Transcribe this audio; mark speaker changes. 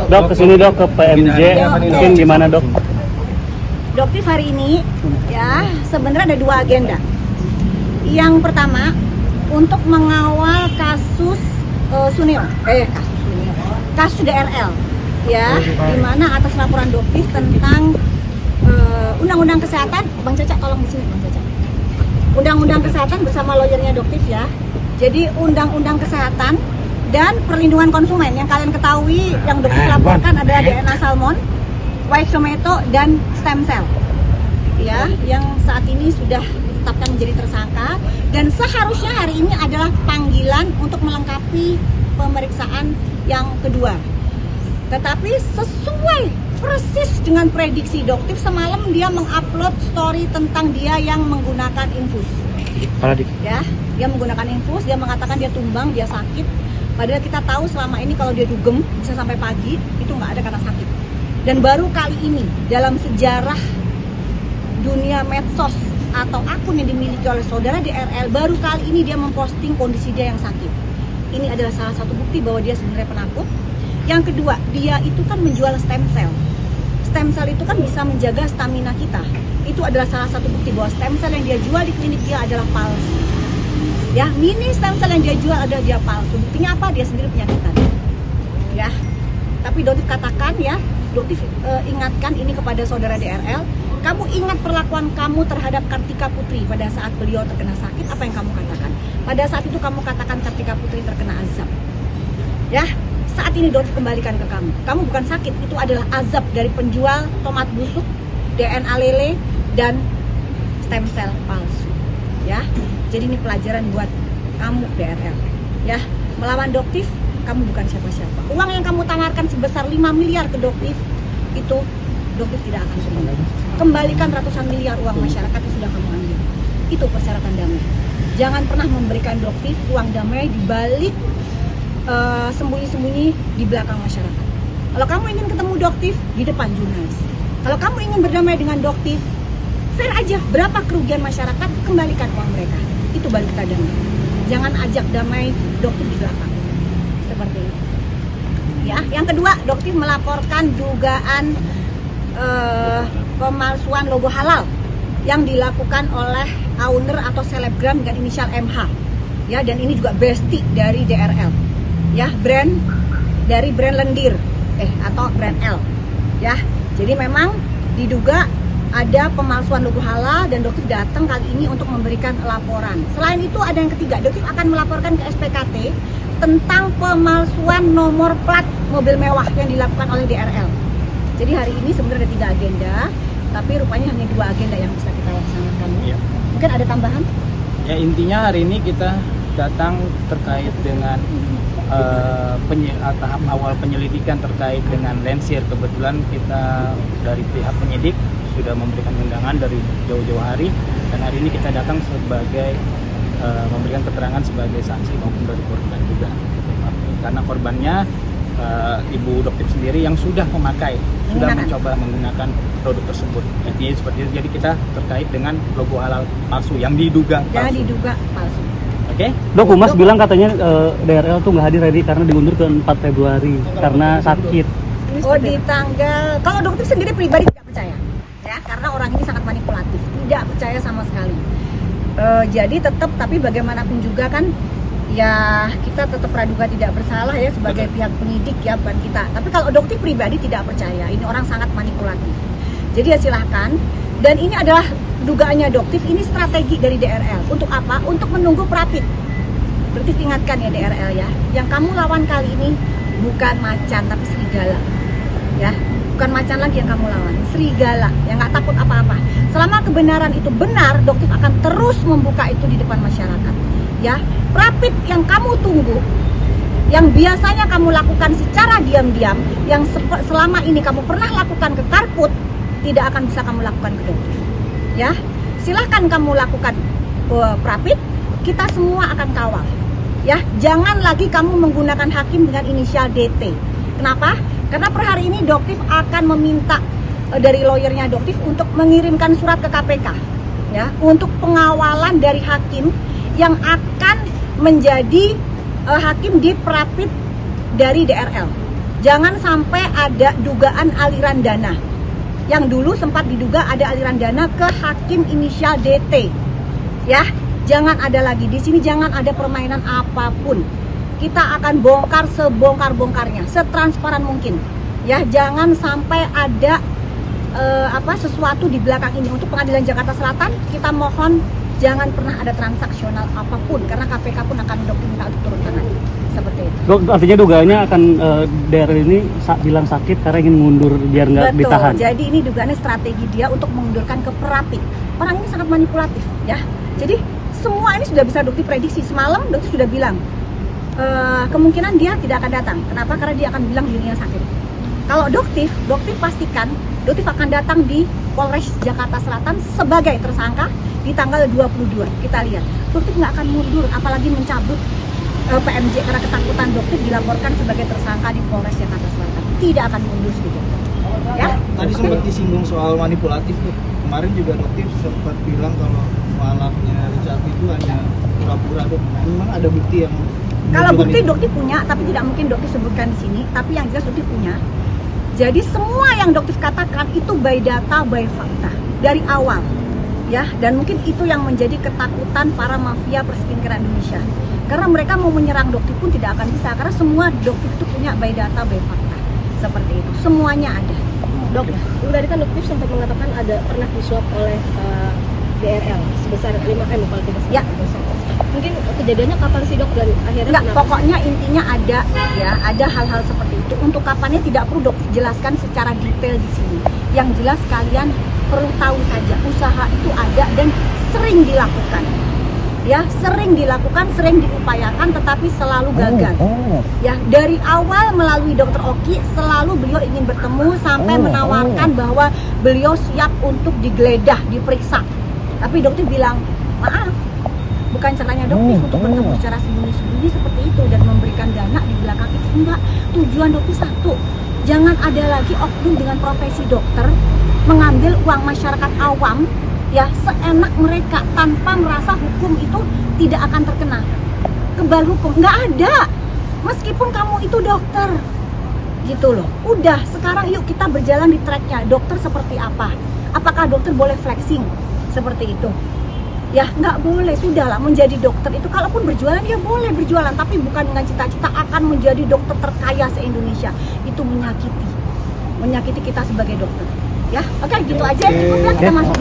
Speaker 1: Dok, kesini dok ke PMJ, mungkin gimana dok?
Speaker 2: Doktif hari ini ya sebenarnya ada dua agenda. Yang pertama untuk mengawal kasus kasus DRL ya, di mana atas laporan Doktif tentang Undang-Undang Kesehatan. Bang Caca tolong di sini Bang Caca. Undang-Undang Kesehatan bersama lawyernya Doktif ya. Jadi Undang-Undang Kesehatan dan Perlindungan Konsumen yang kalian ketahui yang Doktif laporkan adalah DNA salmon, white tomato dan stem cell. Ya, yang saat ini sudah ditetapkan menjadi tersangka dan seharusnya hari ini adalah panggilan untuk melengkapi pemeriksaan yang kedua. Tetapi sesuai persis dengan prediksi Doktif, semalam dia mengupload story tentang dia yang menggunakan infus. Ya, dia menggunakan infus, dia mengatakan dia tumbang, dia sakit. Padahal kita tahu selama ini kalau dia dugem bisa sampai pagi, itu nggak ada kata sakit. Dan baru kali ini dalam sejarah dunia medsos atau akun yang dimiliki oleh saudara DRL, baru kali ini dia memposting kondisi dia yang sakit. Ini adalah salah satu bukti bahwa dia sebenarnya penakut. Yang kedua, dia itu kan menjual stem cell. Stem cell itu kan bisa menjaga stamina kita. Itu adalah salah satu bukti bahwa stem cell yang dia jual di klinik dia adalah palsu. Ya, mini stem cell yang dia jual adalah dia palsu. Buktinya apa? Dia sendiri penyakitan. Ya. Tapi Doktif katakan ya, Doktif ingatkan ini kepada saudara DRL. Kamu ingat perlakuan kamu terhadap Kartika Putri pada saat beliau terkena sakit, apa yang kamu katakan? Pada saat itu kamu katakan Kartika Putri terkena azab. Ya, saat ini Doktif kembalikan ke kamu. Kamu bukan sakit, itu adalah azab dari penjual tomat busuk, DNA lele, dan stem cell palsu. Ya, jadi ini pelajaran buat kamu DRL. Ya, melawan Doktif, kamu bukan siapa-siapa. Uang yang kamu tawarkan sebesar 5 miliar ke Doktif, itu Doktif tidak akan terima. Kembalikan ratusan miliar uang masyarakat yang sudah kamu ambil. Itu persyaratan damai. Jangan pernah memberikan Doktif uang damai di balik sembunyi-sembunyi di belakang masyarakat. Kalau kamu ingin ketemu Doktif, di depan jurnalis. Kalau kamu ingin berdamai dengan Doktif, fair aja. Berapa kerugian masyarakat, kembalikan uang mereka. Itu baru kita damai. Jangan ajak damai Doktif di belakang. Seperti itu. Ya, yang kedua, Doktif melaporkan dugaan pemalsuan logo halal yang dilakukan oleh owner atau selebgram dengan inisial MH. Ya, dan ini juga bestie dari DRL. Ya, brand dari brand lendir atau brand L. Ya. Jadi memang diduga ada pemalsuan logo halal dan Doktif datang kali ini untuk memberikan laporan. Selain itu ada yang ketiga, Doktif akan melaporkan ke SPKT tentang pemalsuan nomor plat mobil mewah yang dilakukan oleh DRL. Jadi hari ini sebenarnya ada 3 agenda, tapi rupanya hanya 2 agenda yang bisa kita laksanakan. Ya. Mungkin ada tambahan?
Speaker 3: Ya, intinya hari ini kita datang terkait dengan tahap awal penyelidikan terkait dengan Lensir. Kebetulan kita dari pihak penyidik sudah memberikan undangan dari jauh-jauh hari, dan hari ini kita datang sebagai memberikan keterangan sebagai saksi maupun dari korban juga. Karena korbannya Ibu Doktif sendiri yang sudah sudah mencoba menggunakan produk tersebut. Intinya seperti itu. Jadi kita terkait dengan logo halal palsu yang diduga palsu. Oke?
Speaker 1: Dok, Humas bilang katanya DRL tuh nggak hadir hari karena diundur ke 4 Februari karena sakit.
Speaker 2: Oh, di tanggal, kalau Doktif sendiri pribadi tidak percaya, ya, karena orang ini sangat manipulatif, tidak percaya sama sekali. Jadi tetap, tapi bagaimanapun juga kan, ya kita tetap praduga tidak bersalah ya sebagai pihak penyidik ya, bukan kita. Tapi kalau Doktif pribadi tidak percaya, ini orang sangat manipulatif. Jadi ya silahkan. Dan ini adalah dugaannya Doktif, ini strategi dari DRL. Untuk apa? Untuk menunggu Prapit. Doktif ingatkan ya DRL ya, yang kamu lawan kali ini bukan macan tapi serigala. Ya, bukan macan lagi yang kamu lawan, serigala yang nggak takut apa-apa. Selama kebenaran itu benar, Doktif akan terus membuka itu di depan masyarakat. Ya, Prapit yang kamu tunggu, yang biasanya kamu lakukan secara diam-diam, yang selama ini kamu pernah lakukan ke Karput, tidak akan bisa kamu lakukan ke Doktif. Ya, silahkan kamu lakukan Prapit, kita semua akan kawal. Ya, jangan lagi kamu menggunakan hakim dengan inisial DT. Kenapa? Karena per hari ini Doktif akan meminta dari lawyernya Doktif untuk mengirimkan surat ke KPK, ya, untuk pengawalan dari hakim yang akan menjadi hakim di Prapit dari DRL. Jangan sampai ada dugaan aliran dana. Yang dulu sempat diduga ada aliran dana ke hakim inisial DT. Ya, jangan ada lagi. Di sini jangan ada permainan apapun. Kita akan bongkar sebongkar-bongkarnya, setransparan mungkin. Ya, jangan sampai ada sesuatu di belakang ini. Untuk Pengadilan Jakarta Selatan, kita mohon jangan pernah ada transaksional apapun, karena KPK pun akan minta untuk turun tangan. Seperti itu.
Speaker 1: Artinya dugaannya akan DR ini bilang sakit karena ingin mundur biar nggak ditahan.
Speaker 2: Jadi ini dugaannya strategi dia untuk mengundurkan ke Perapit. Orang ini sangat manipulatif, ya. Jadi semua ini sudah bisa Dokti prediksi. Semalam Dokti sudah bilang kemungkinan dia tidak akan datang. Kenapa? Karena dia akan bilang dirinya sakit. Kalau Dokti pastikan Dokti akan datang di Polres Jakarta Selatan sebagai tersangka di tanggal 22. Kita lihat, Dokti nggak akan mundur, apalagi mencabut PMJ karena ketakutan Dokti dilaporkan sebagai tersangka di Polres Jakarta Selatan. Tidak akan mundur sedikit. Ya?
Speaker 4: Tadi sempat disinggung soal manipulatif tuh. Kemarin juga Dokti sempat bilang kalau mualafnya Richard itu hanya pura-pura tuh. Memang ada bukti yang
Speaker 2: kalau bukti Dokti punya, tapi tidak mungkin Dokti sebutkan di sini. Tapi yang jelas Dokti punya. Jadi semua yang Dokti katakan itu by data, by fakta dari awal, ya. Dan mungkin itu yang menjadi ketakutan para mafia perskincarean Indonesia. Karena mereka mau menyerang Dokti pun tidak akan bisa, karena semua Dokti itu punya by data, by fakta. Seperti itu, semuanya ada. Dok,
Speaker 5: Tadi kan Dokti sempat mengatakan ada pernah disuap oleh DRL sebesar 5M kalau tidak salah.
Speaker 2: Ya.
Speaker 5: Mungkin kejadiannya kapan sih Dok, dan akhirnya
Speaker 2: enggak,
Speaker 5: kenapa?
Speaker 2: pokoknya intinya ada, ya, ada hal-hal seperti itu. Untuk kapannya tidak perlu Dokti jelaskan secara detail di sini. Yang jelas kalian perlu tahu saja, usaha itu ada dan sering dilakukan. Ya, sering dilakukan, sering diupayakan, tetapi selalu gagal. Ya, dari awal melalui Dokter Oki selalu beliau ingin bertemu sampai menawarkan bahwa beliau siap untuk digeledah, diperiksa. Tapi Dokter bilang, maaf, bukan caranya Dokter untuk bertemu secara sembunyi-sembunyi seperti itu dan memberikan dana di belakang itu. Enggak, tujuan Dokter satu, jangan ada lagi oknum dengan profesi dokter mengambil uang masyarakat awam, ya, seenak mereka tanpa merasa hukum itu tidak akan terkena kebal hukum. Nggak ada, meskipun kamu itu dokter, gitu loh. Udah, sekarang yuk kita berjalan di tracknya. Dokter seperti apa? Apakah dokter boleh flexing seperti itu? Ya, nggak boleh. Sudahlah, menjadi dokter itu kalaupun berjualan ya boleh berjualan, tapi bukan dengan cita-cita akan menjadi dokter terkaya se-Indonesia. Itu menyakiti kita sebagai dokter. Ya, oke, gitu aja. Cukup ya, kita masuk.